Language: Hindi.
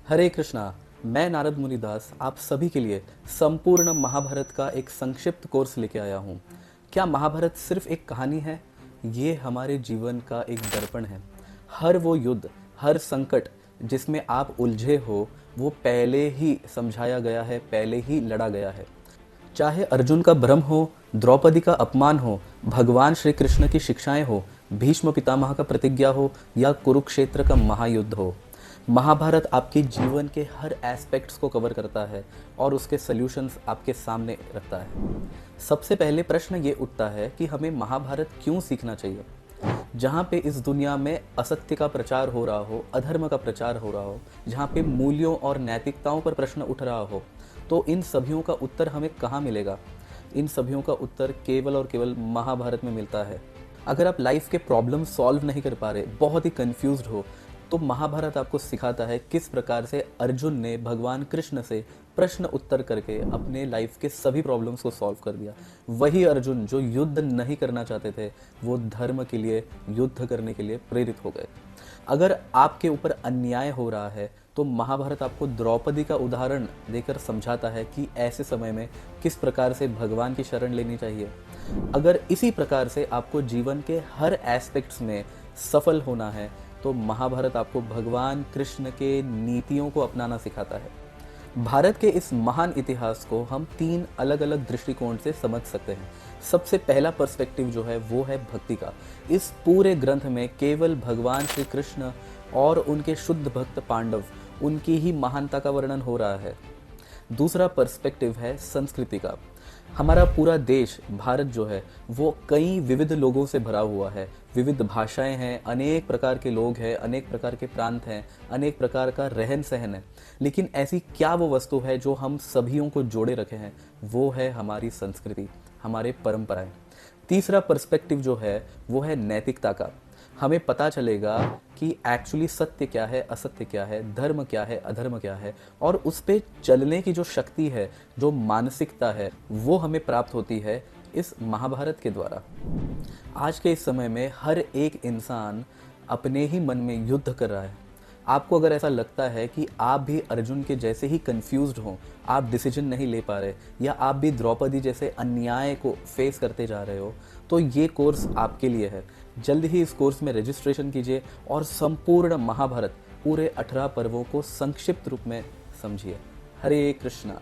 हरे कृष्णा। मैं नारद मुनिदास आप सभी के लिए संपूर्ण महाभारत का एक संक्षिप्त कोर्स लेके आया हूँ। क्या महाभारत सिर्फ एक कहानी है? ये हमारे जीवन का एक दर्पण है। हर वो युद्ध, हर संकट जिसमें आप उलझे हो, वो पहले ही समझाया गया है, पहले ही लड़ा गया है। चाहे अर्जुन का भ्रम हो, द्रौपदी का अपमान हो, भगवान श्री कृष्ण की शिक्षाएं हो, भीष्म पितामह का प्रतिज्ञा हो या कुरुक्षेत्र का महायुद्ध हो, महाभारत आपके जीवन के हर एस्पेक्ट्स को कवर करता है और उसके सॉल्यूशंस आपके सामने रखता है। सबसे पहले प्रश्न ये उठता है कि हमें महाभारत क्यों सीखना चाहिए? जहाँ पे इस दुनिया में असत्य का प्रचार हो रहा हो, अधर्म का प्रचार हो रहा हो, जहाँ पे मूल्यों और नैतिकताओं पर प्रश्न उठ रहा हो, तो इन सभियों का उत्तर हमें कहाँ मिलेगा? इन सभियों का उत्तर केवल और केवल महाभारत में मिलता है। अगर आप लाइफ के प्रॉब्लम सॉल्व नहीं कर पा रहे, बहुत ही कंफ्यूज्ड हो, तो महाभारत आपको सिखाता है किस प्रकार से अर्जुन ने भगवान कृष्ण से प्रश्न उत्तर करके अपने लाइफ के सभी प्रॉब्लम्स को सॉल्व कर दिया। वही अर्जुन जो युद्ध नहीं करना चाहते थे, वो धर्म के लिए, युद्ध करने के लिए प्रेरित हो गए। अगर आपके ऊपर अन्याय हो रहा है, तो महाभारत आपको द्रौपदी का उदाहरण देकर समझाता है कि ऐसे समय में किस प्रकार से भगवान की शरण लेनी चाहिए। अगर इसी प्रकार से आपको जीवन के हर एस्पेक्ट्स में सफल होना है, तो महाभारत आपको भगवान कृष्ण के नीतियों को अपनाना सिखाता है। भारत के इस महान इतिहास को हम 3 अलग अलग दृष्टिकोण से समझ सकते हैं। सबसे पहला पर्सपेक्टिव जो है वो है भक्ति का। इस पूरे ग्रंथ में केवल भगवान श्री कृष्ण और उनके शुद्ध भक्त पांडव, उनकी ही महानता का वर्णन हो रहा है। दूसरा पर्सपेक्टिव है संस्कृति का। हमारा पूरा देश भारत जो है वो कई विविध लोगों से भरा हुआ है। विविध भाषाएं हैं, अनेक प्रकार के लोग हैं, अनेक प्रकार के प्रांत हैं, अनेक प्रकार का रहन सहन है। लेकिन ऐसी क्या वो वस्तु है जो हम सभियों को जोड़े रखे हैं? वो है हमारी संस्कृति, हमारे परंपराएं। तीसरा पर्सपेक्टिव जो है वो है नैतिकता का। हमें पता चलेगा कि एक्चुअली सत्य क्या है, असत्य क्या है, धर्म क्या है, अधर्म क्या है, और उस पे चलने की जो शक्ति है, जो मानसिकता है, वो हमें प्राप्त होती है इस महाभारत के द्वारा। आज के इस समय में हर एक इंसान अपने ही मन में युद्ध कर रहा है। आपको अगर ऐसा लगता है कि आप भी अर्जुन के जैसे ही कंफ्यूज्ड हो, आप डिसीजन नहीं ले पा रहे, या आप भी द्रौपदी जैसे अन्याय को फेस करते जा रहे हो, तो ये कोर्स आपके लिए है। जल्द ही इस कोर्स में रजिस्ट्रेशन कीजिए और संपूर्ण महाभारत, पूरे 18 पर्वों को संक्षिप्त रूप में समझिए। हरे कृष्णा।